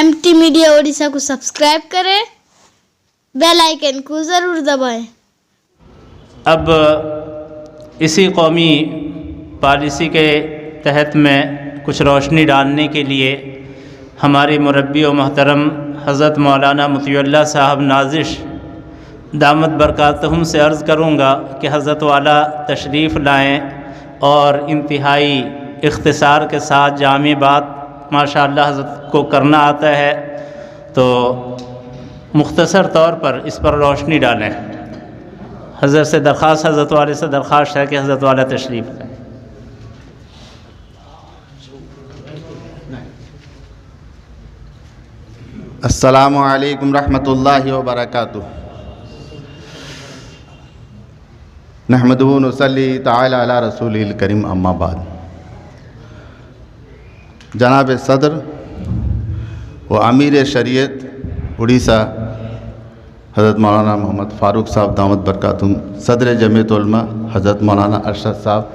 MT media Odisha को subscribe करें, bell icon को ज़रूर दबाएं। अब इसी कौमी पॉलिसी के तहत में कुछ रोशनी डालने के लिए हमारे मुरब्बी व मोहतरम हज़रत मौलाना मुतिउल्लाह साहब नाज़िश दामत बरकातहुम से अर्ज़ करूँगा कि हज़रत वाला तशरीफ़ लाएँ और इंतहाई इख्तिसार के साथ जामी बात माशाअल्लाह हज़रत को करना आता है, तो मुख्तसर तौर पर इस पर रोशनी डालें। हज़रत से दरख्वास्त, हज़रत वाले से दरख्वास्त है कि हज़रत वाला तशरीफ़ लाएँ। अस्सलामु अलैकुम रहमतुल्लाहि व बरकातुहू। नहमदुहु व नुसल्ली तआला अला रसूलिल करीम, अम्मा बाद। जनाब सदर व अमीर शरीयत उड़ीसा हज़रत मौलाना मोहम्मद फ़ारूक साहब दामत बरकातुहूम, सदर जमीयत उलमा हज़रत मौलाना अरशद साहब,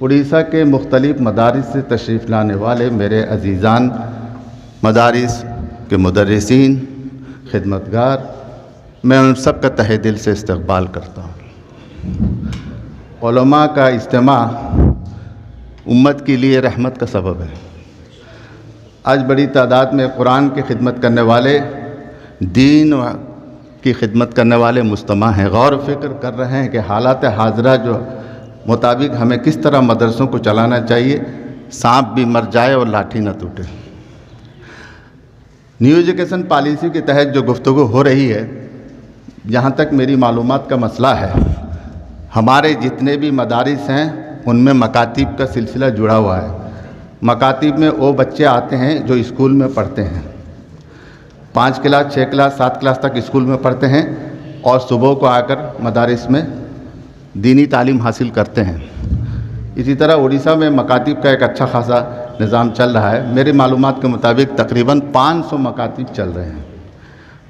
उड़ीसा के मुख्तलिफ़ मदारिस से तशरीफ़ लाने वाले मेरे अज़ीज़ान मदारिस के मुदर्रिसीन, खिदमतगार, मैं उन सब का तहे दिल से इस्तक़बाल करता हूँ। उलमा का इज्तिमा उम्मत के लिए रहमत का सबब है। आज बड़ी तादाद में कुरान की खिदमत करने वाले, दीन की खिदमत करने वाले मुज्तमा हैं, गौर फ़िक्र कर रहे हैं कि हालात हाज़िरा जो मुताबिक हमें किस तरह मदरसों को चलाना चाहिए, सांप भी मर जाए और लाठी न टूटे। न्यू एजुकेशन पॉलिसी के तहत जो गुफ्तगू हो रही है, जहाँ तक मेरी मालूमात का मसला है, हमारे जितने भी मदारिस हैं उनमें मकातिब का सिलसिला जुड़ा हुआ है। मकातिब में वो बच्चे आते हैं जो स्कूल में पढ़ते हैं, 5 क्लास 6 क्लास 7 क्लास तक स्कूल में पढ़ते हैं और सुबह को आकर मदारिस में दीनी तालीम हासिल करते हैं। इसी तरह उड़ीसा में मकातिब का एक अच्छा खासा निज़ाम चल रहा है। मेरी मालूमात के मुताबिक तकरीबन 500 मकातिब चल रहे हैं।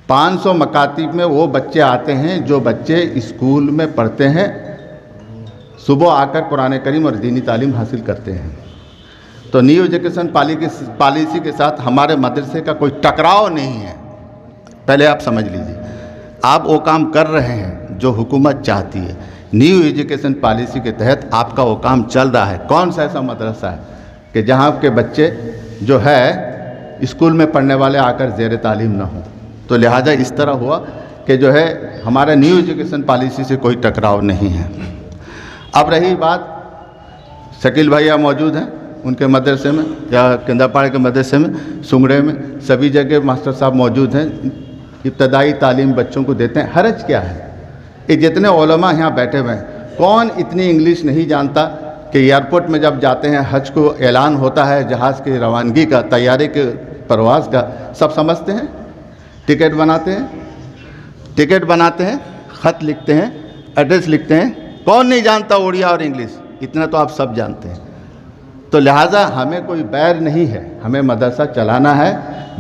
500 मकातिब में वो बच्चे आते हैं जो बच्चे स्कूल में पढ़ते हैं, सुबह आकर कुरान करीम और दीनी तालीम हासिल करते हैं। तो न्यू एजुकेशन पॉलिसी के साथ हमारे मदरसे का कोई टकराव नहीं है। पहले आप समझ लीजिए, आप वो काम कर रहे हैं जो हुकूमत चाहती है। न्यू एजुकेशन पॉलिसी के तहत आपका वो काम चल रहा है। कौन सा ऐसा मदरसा है कि जहाँ आपके बच्चे जो है स्कूल में पढ़ने वाले आकर ज़ेर तालीम ना हो? तो लिहाजा इस तरह हुआ कि जो है हमारा न्यू एजुकेशन पॉलिसी से कोई टकराव नहीं है। अब रही बात, शकील भैया मौजूद हैं उनके मदरसे में या केंद्रापाड़ के मदरसे में, सुंगड़े में, सभी जगह मास्टर साहब मौजूद हैं, इब्तदाई तालीम बच्चों को देते हैं। हरज क्या है? ये जितने उलमा यहाँ बैठे हुए हैं, कौन इतनी इंग्लिश नहीं जानता कि एयरपोर्ट में जब जाते हैं, हज को ऐलान होता है जहाज़ की रवानगी का, तैयारी के परवाज़ का, सब समझते हैं, टिकट बनाते हैं, ख़त लिखते हैं, एड्रेस लिखते हैं। कौन नहीं जानता उड़िया और इंग्लिश? इतना तो आप सब जानते हैं। तो लिहाजा हमें कोई बैर नहीं है, हमें मदरसा चलाना है,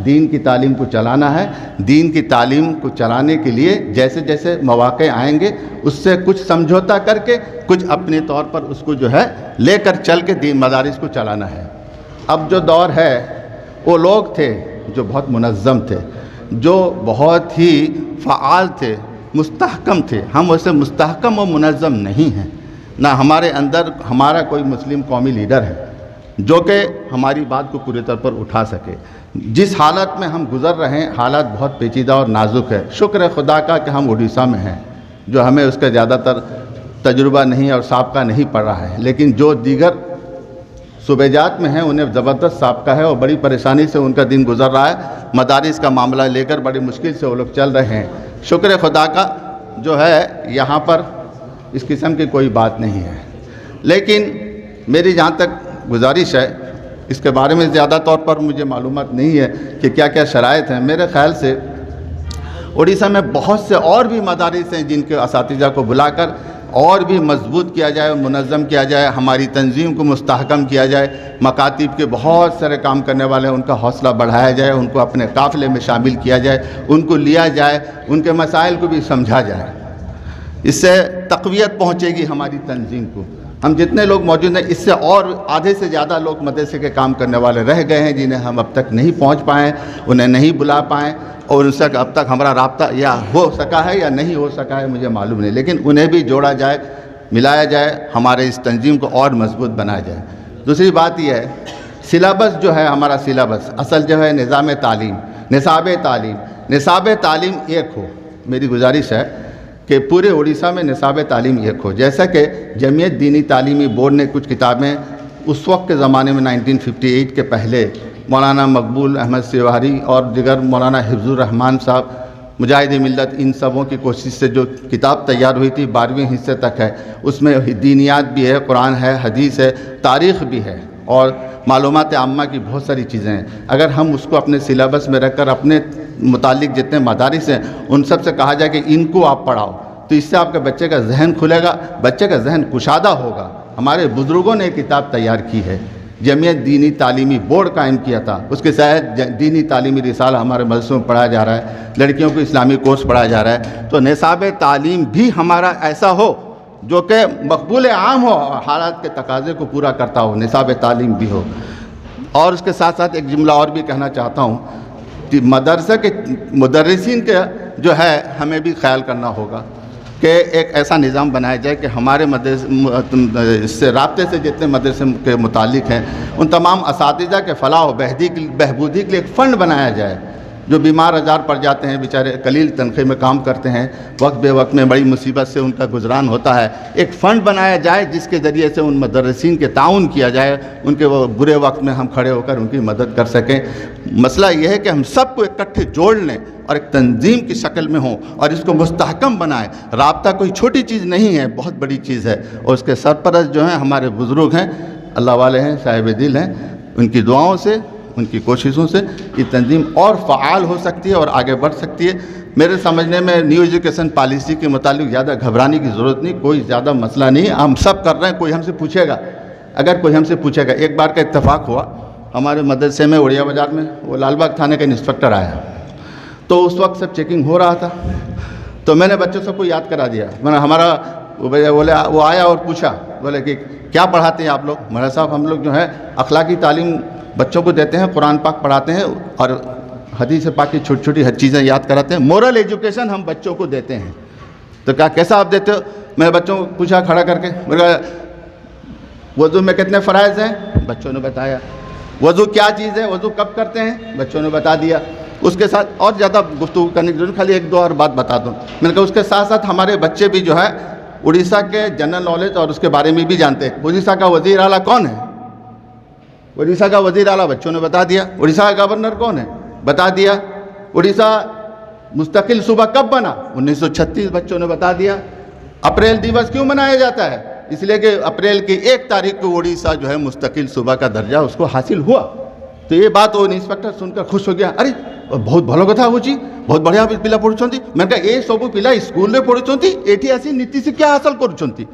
दीन की तालीम को चलाना है। दीन की तालीम को चलाने के लिए जैसे जैसे मौक़े आएंगे उससे कुछ समझौता करके कुछ अपने तौर पर उसको जो है लेकर चल के दीन मदारिस को चलाना है। अब जो दौर है, वो लोग थे जो बहुत मुनज़्ज़म थे, जो बहुत ही फ़आल थे, मुस्तहकम थे। हम वैसे मुस्तहकम और मुनज़्ज़म नहीं हैं। ना हमारे अंदर हमारा कोई मुस्लिम कौमी लीडर है जो कि हमारी बात को पूरी तौर पर उठा सके। जिस हालत में हम गुज़र रहे हैं, हालात बहुत पेचीदा और नाजुक है। शुक्र है खुदा का कि हम उड़ीसा में हैं, जो हमें उसका ज़्यादातर तजुर्बा नहीं और साबका नहीं पड़ रहा है। लेकिन जो दीगर सूबेजात में हैं उन्हें ज़बरदस्त साबका है और बड़ी परेशानी से उनका दिन गुज़र रहा है। मदारिस का मामला लेकर बड़ी मुश्किल से वो लोग चल रहे हैं। शुक्र खुदा का जो है यहाँ पर इस किस्म की कोई बात नहीं है। लेकिन मेरी जहाँ तक गुजारिश है, इसके बारे में ज़्यादा तौर पर मुझे मालूमात नहीं है कि क्या क्या शराइत हैं। मेरे ख़्याल से उड़ीसा में बहुत से और भी मदारिस हैं जिनके असातिज़ा को बुलाकर और भी मजबूत किया जाए, मुनज़्ज़म किया जाए, हमारी तंजीम को मुस्तहकम किया जाए। मकातिब के बहुत सारे काम करने वाले हैं, उनका हौसला बढ़ाया जाए, उनको अपने काफ़िले में शामिल किया जाए, उनको लिया जाए, उनके मसाइल को भी समझा जाए। इससे तक़वियत पहुँचेगी हमारी तंजीम को। ہم جتنے لوگ موجود ہیں اس سے اور آدھے سے زیادہ لوگ مدرسے کے کام کرنے والے رہ گئے ہیں جنہیں ہم اب تک نہیں پہنچ پائے، انہیں نہیں بلا پائیں، اور ان سے اب تک ہمارا رابطہ یا ہو سکا ہے یا نہیں ہو سکا ہے مجھے معلوم نہیں، لیکن انہیں بھی جوڑا جائے، ملایا جائے، ہمارے اس تنظیم کو اور مضبوط بنایا جائے۔ دوسری بات یہ ہے، سلیبس جو ہے ہمارا سلیبس اصل جو ہے نظام تعلیم، نصاب تعلیم ایک ہو۔ میری گزارش ہے کہ پورے اڑیسہ میں نصاب تعلیم ایک ہو، جیسا کہ جمعیت دینی تعلیمی بورڈ نے کچھ کتابیں اس وقت کے زمانے میں 1958 کے پہلے مولانا مقبول احمد سیواری اور دیگر مولانا حفظ الرحمان صاحب مجاہد ملت، ان سبوں کی کوشش سے جو کتاب تیار ہوئی تھی 12ویں حصے تک ہے، اس میں دینیات بھی ہے، قرآن ہے، حدیث ہے، تاریخ بھی ہے اور معلومات عامہ کی بہت ساری چیزیں ہیں۔ اگر ہم اس کو اپنے سلیبس میں رکھ کر اپنے متعلق جتنے مدارس ہیں ان سب سے کہا جائے کہ ان کو آپ پڑھاؤ، تو اس سے آپ کے بچے کا ذہن کھلے گا، بچے کا ذہن کشادہ ہوگا۔ ہمارے بزرگوں نے ایک کتاب تیار کی ہے، جمعیت دینی تعلیمی بورڈ قائم کیا تھا، اس کے تحت دینی تعلیمی رسالہ ہمارے مدرسوں میں پڑھایا جا رہا ہے، لڑکیوں کو اسلامی کورس پڑھایا جا رہا ہے۔ تو نصاب تعلیم بھی ہمارا ایسا ہو جو کہ مقبول عام ہو اور حالات کے تقاضے کو پورا کرتا ہو، نصاب تعلیم بھی ہو۔ اور اس کے ساتھ ساتھ ایک جملہ اور بھی کہنا چاہتا ہوں کہ مدرسہ کے مدرسین کے جو ہے ہمیں بھی خیال کرنا ہوگا کہ ایک ایسا نظام بنایا جائے کہ ہمارے مدرسے سے رابطے سے جتنے مدرسے کے متعلق ہیں ان تمام اساتذہ کے فلاح و بہبودی کے لیے ایک فنڈ بنایا جائے۔ جو بیمار آزار پڑ جاتے ہیں بیچارے، قلیل تنخواہ میں کام کرتے ہیں، وقت بے وقت میں بڑی مصیبت سے ان کا گزران ہوتا ہے، ایک فنڈ بنایا جائے جس کے ذریعے سے ان مدرسین کے تعاون کیا جائے، ان کے وہ برے وقت میں ہم کھڑے ہو کر ان کی مدد کر سکیں۔ مسئلہ یہ ہے کہ ہم سب کو اکٹھے جوڑ لیں اور ایک تنظیم کی شکل میں ہوں اور اس کو مستحکم بنائیں۔ رابطہ کوئی چھوٹی چیز نہیں ہے، بہت بڑی چیز ہے، اور اس کے سرپرست جو ہیں ہمارے بزرگ ہیں، اللہ والے ہیں، صاحب دل ہیں، ان کی دعاؤں سے، ان کی کوششوں سے یہ تنظیم اور فعال ہو سکتی ہے اور آگے بڑھ سکتی ہے۔ میرے سمجھنے میں نیو ایجوکیشن پالیسی کے متعلق زیادہ گھبرانے کی ضرورت نہیں، کوئی زیادہ مسئلہ نہیں، ہم سب کر رہے ہیں۔ کوئی ہم سے پوچھے گا، اگر کوئی ہم سے پوچھے گا، ایک بار کا اتفاق ہوا ہمارے مدرسے میں اڑیا بازار میں، وہ لال باغ تھانے کا انسپکٹر آیا، تو اس وقت سب چیکنگ ہو رہا تھا، تو میں نے بچوں سب کو یاد کرا دیا۔ میں نے ہمارا وہ آیا اور پوچھا، بولے کہ کیا پڑھاتے ہیں آپ لوگ؟ مولانا صاحب ہم لوگ جو ہے اخلاقی تعلیم بچوں کو دیتے ہیں، قرآن پاک پڑھاتے ہیں اور حدیث پاک کی چھوٹی چھوٹی ہر چیزیں یاد کراتے ہیں، مورل ایجوکیشن ہم بچوں کو دیتے ہیں۔ تو کہا کیسا آپ دیتے ہو؟ میں نے بچوں کو پوچھا کھڑا کر کے، میں نے کہا وضو میں کتنے فرائض ہیں؟ بچوں نے بتایا۔ وضو کیا چیز ہے؟ وضو کب کرتے ہیں؟ بچوں نے بتا دیا۔ اس کے ساتھ اور زیادہ گفتگو کرنے کی ضرورت، خالی ایک دو اور بات بتا دوں۔ میں نے کہا اس کے ساتھ ساتھ ہمارے بچے بھی جو ہے اڑیسہ کے جنرل نالج اور اس کے بارے میں بھی جانتے ہیں۔ اڑیسہ کا وزیر اعلیٰ کون ہے؟ اڑیسہ کا وزیر اعلیٰ بچوں نے بتا دیا۔ اڑیسہ کا گورنر کون ہے؟ بتا دیا۔ اڑیسہ مستقل صوبہ کب بنا؟ 1936، بچوں نے بتا دیا۔ اپریل دیوس کیوں منایا جاتا ہے؟ اس لیے کہ اپریل کی 1 تاریخ کو اڑیسہ جو ہے مستقل صوبہ کا درجہ اس کو حاصل ہوا۔ تو یہ بات وہ انسپیکٹر سن کر خوش ہو گیا، ارے بہت بھلو کتھا ہوچی، بہت بڑھیا پلا پڑھوچنتی۔ میں نے کہا یہ سب پلا اسکول پڑھوچنتی، ایٹھی آسی نیتی سے کیا حاصل کرچنتی؟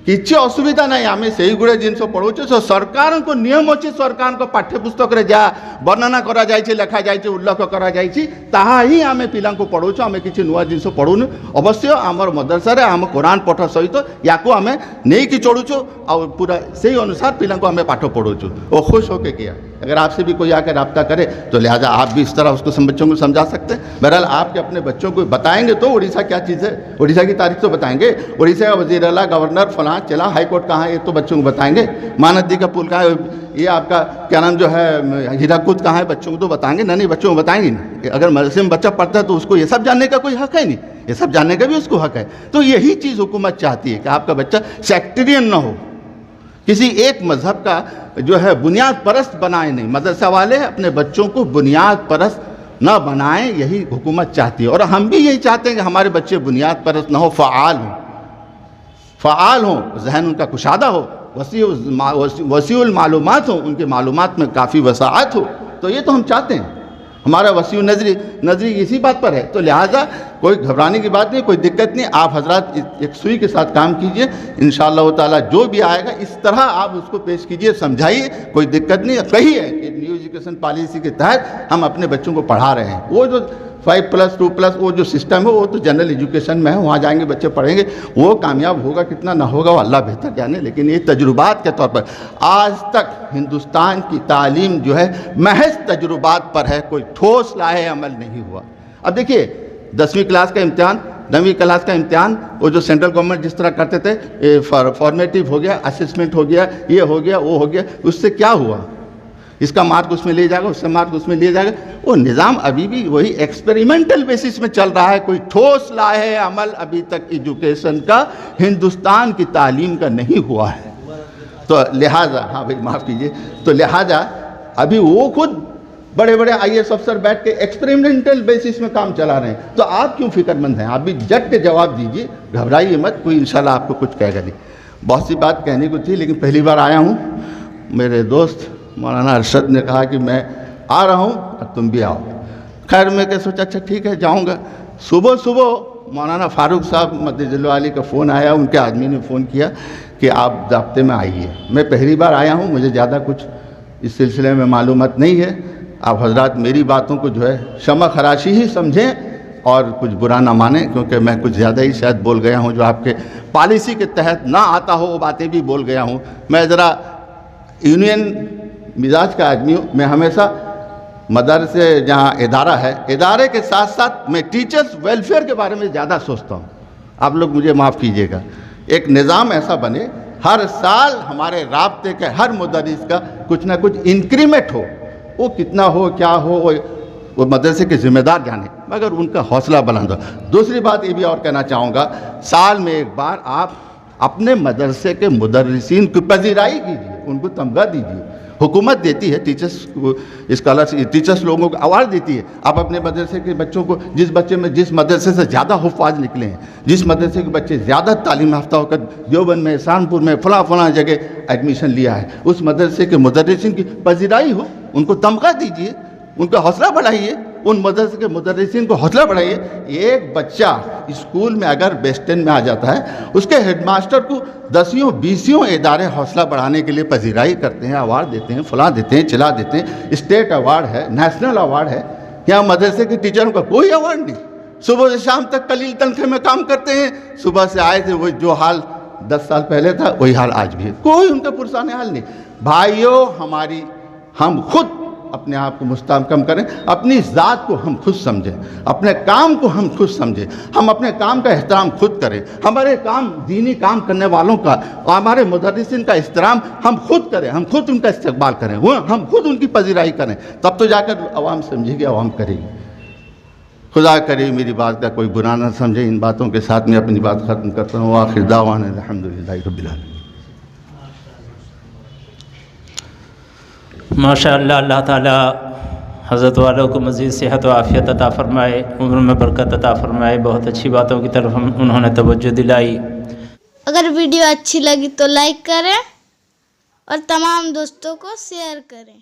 କିଛି ଅସୁବିଧା ନାହିଁ, ଆମେ ସେଇଗୁଡ଼ା ଜିନିଷ ପଢ଼ଉଛୁ। ସରକାରଙ୍କ ନିୟମ ଅଛି, ସରକାରଙ୍କ ପାଠ୍ୟପୁସ୍ତକରେ ଯାହା ବର୍ଣ୍ଣନା କରାଯାଇଛି, ଲେଖାଯାଇଛି, ଉଲ୍ଲେଖ କରାଯାଇଛି ତାହା ହିଁ ଆମେ ପିଲାଙ୍କୁ ପଢ଼ଉଛୁ। ଆମେ କିଛି ନୂଆ ଜିନିଷ ପଢ଼ଉନୁ। ଅବଶ୍ୟ ଆମର ମଦରସାରେ ଆମ କୋରାନ ପାଠ ସହିତ ୟାକୁ ଆମେ ନେଇକି ଚଳୁଛୁ ଆଉ ପୁରା ସେଇ ଅନୁସାର ପିଲାଙ୍କୁ ଆମେ ପାଠ ପଢ଼ଉଛୁ। ଓ खुश होके किया। अगर आपसे भी कोई आकर रब्ता करे तो लिहाजा आप भी इस तरह उसको बच्चों को समझा सकते हैं। बहरहाल आपके अपने बच्चों को बताएंगे तो उड़ीसा क्या चीज़ है, उड़ीसा की तारीख तो बताएंगे, उड़ीसा का वज़ीर आला, गवर्नर फलां चला, हाई कोर्ट कहाँ है ये तो बच्चों को बताएंगे, महानदी का पुल कहाँ है, ये आपका क्या नाम जो है हीराकुद कहाँ है, बच्चों को तो बताएंगे ना। नहीं बच्चों को बताएंगे ना। अगर मदरसे में बच्चा पढ़ता है तो उसको ये सब जानने का कोई हक है नहीं, ये सब जानने का भी उसको हक है। तो यही चीज़ हुकूमत चाहती है कि आपका बच्चा सेक्टेरियन ना हो, किसी एक मज़हब का जो है बुनियाद परस्त बनाए नहीं। मदरसा वाले अपने बच्चों को बुनियाद परस्त न बनाएं, यही हुकूमत चाहती है। और हम भी यही चाहते हैं कि हमारे बच्चे बुनियाद परस्त न हो, फ़आल हों, जहन उनका कुशादा हो, वसीउल मालूमात हो, उनके मालूमात में काफ़ी वसाअत हो। तो ये तो हम चाहते हैं। हमारा वसीउ नजरी इसी बात पर है। तो लिहाजा कोई घबराने की बात नहीं, कोई दिक्कत नहीं। आप हजरात एक सुई के साथ काम कीजिए, इंशाअल्लाह ताला जो भी आएगा इस तरह आप उसको पेश कीजिए, समझाइए, कोई दिक्कत नहीं। कही है कि न्यूज़ एजुकेशन पॉलिसी के तहत हम अपने बच्चों को पढ़ा रहे हैं। वो जो 5+2+ वो जो सिस्टम है वो तो जनरल एजुकेशन में है, वहाँ जाएंगे बच्चे पढ़ेंगे, वो कामयाब होगा कितना ना होगा वो अल्लाह बेहतर जाने। लेकिन ये तजुर्बात के तौर पर आज तक हिंदुस्तान की तालीम जो है महज तजुर्बात पर है, कोई ठोस लाहे अमल नहीं हुआ। अब देखिए 10वीं क्लास का इम्तिहान, 9वीं क्लास का इम्तिहान, वो जो सेंट्रल गवर्नमेंट जिस तरह करते थे, फॉर्मेटिव हो गया, असेसमेंट हो गया, ये हो गया, वो हो गया, उससे क्या हुआ? इसका मार्क उसमें ले जाएगा, उससे मार्क उसमें ले जाएगा। वो निज़ाम अभी भी वही एक्सपेरिमेंटल बेसिस में चल रहा है, कोई ठोस लाहे अमल अभी तक एजुकेशन का हिंदुस्तान की तालीम का नहीं हुआ है। तो लिहाजा, हाँ भाई माफ़ कीजिए, तो लिहाजा अभी वो खुद बड़े बड़े IAS अफसर बैठ के एक्सपेरिमेंटल बेसिस में काम चला रहे हैं। तो आप क्यों फिक्रमंद हैं? आप भी जट के जवाब दीजिए, घबराइए मत, कोई इंशाल्लाह आपको कुछ कहेगा नहीं। बहुत सी बात कहने को थी लेकिन पहली बार आया हूँ। मेरे दोस्त मौलाना अरशद ने कहा कि मैं आ रहा हूँ और तुम भी आओ। खैर मैं क्या सोचा, अच्छा ठीक है जाऊँगा। सुबह सुबह मौलाना फारूक साहब मद्दिजिल्लाह का फ़ोन आया, उनके आदमी ने फ़ोन किया कि आप ज़ाब्ते में आइए। मैं पहली बार आया हूँ, मुझे ज़्यादा कुछ इस सिलसिले में मालूमात नहीं है। आप हजरात मेरी बातों को जो है क्षमा खराशी ही समझें और कुछ बुरा ना मानें, क्योंकि मैं कुछ ज़्यादा ही शायद बोल गया हूँ, जो आपके पॉलिसी के तहत ना आता हो वो बातें भी बोल गया हूँ। मैं ज़रा यूनियन मिजाज का आदमी हूँ। मैं हमेशा मदरसे जहाँ इदारा है, इदारे के साथ साथ मैं टीचर्स वेलफेयर के बारे में ज़्यादा सोचता हूँ। आप लोग मुझे माफ़ कीजिएगा, एक निज़ाम ऐसा बने हर साल हमारे राब्ते के हर मुदर्रिस का कुछ ना कुछ इंक्रीमेंट हो, वो कितना हो क्या हो वो मदरसे के ज़िम्मेदार जाने, मगर उनका हौसला बुलंद हो। दूसरी बात ये भी और कहना चाहूँगा, साल में एक बार आप अपने मदरसे के मुदर्रिसीन की पजीराई कीजिए, उनको तमगा दीजिए। हुकूमत देती है टीचर्स स्कॉलरशिप, टीचर्स लोगों को अवार्ड देती है। आप अपने मदरसे के बच्चों को, जिस मदरसे से ज़्यादा हुफ़ाज़ निकले हैं, जिस मदरसे के बच्चे ज़्यादा तालीम याफ्ता होकर देवबंद में, सहारनपुर में, फलां जगह एडमिशन लिया है, उस मदरसे के मुदर्रिसीन की पजीराई हो, उनको तमगा दीजिए, उनका हौसला बढ़ाइए, उन मदरसे के मुदर्रिसीन को हौसला बढ़ाइए। एक बच्चा स्कूल में अगर बेस्ट 10 में आ जाता है, उसके हेडमास्टर को 10वीं 20वीं इदारे हौसला बढ़ाने के लिए पजीराई करते हैं, अवार्ड देते हैं, फलां देते हैं, चिला देते हैं। स्टेट अवार्ड है, नेशनल अवार्ड है। यहाँ मदरसे के टीचरों का कोई अवार्ड नहीं, सुबह से शाम तक कलील तनख्वाह में काम करते हैं। सुबह से आए थे, वो जो हाल 10 साल पहले था वही हाल आज भी है, कोई उनका पुरसाने हाल नहीं। भाइयों, हम खुद अपने आप को मुस्तहकम करें, अपनी ज़ात को हम खुद समझें, अपने काम को हम खुद समझें, हम अपने काम का एहतराम खुद करें, हमारे काम दीनी काम करने वालों का, हमारे मुदर्रिसीन का एहतराम हम खुद करें, हम खुद उनका इस्तकबाल करें, वो हम खुद उनकी पजीराई करें, तब तो जाकर अवाम समझेगी, अवाम करेगी। खुदा करे मेरी बात का कोई बुरा ना समझे। इन बातों के साथ मैं अपनी बात ख़त्म करता हूँ। आखिर दावाना अल्हम्दुलिल्लाहि रब्बिल आलमीन। माशाअल्लाह, अल्लाह ताला हज़रत वालों को मज़ीद सेहत व आफ़ियत अता फ़रमाए, उम्र में बरकत अता फ़रमाए। बहुत अच्छी बातों की तरफ उन्होंने तवज्जो दिलाई। अगर वीडियो अच्छी लगी तो लाइक करें और तमाम दोस्तों को शेयर करें।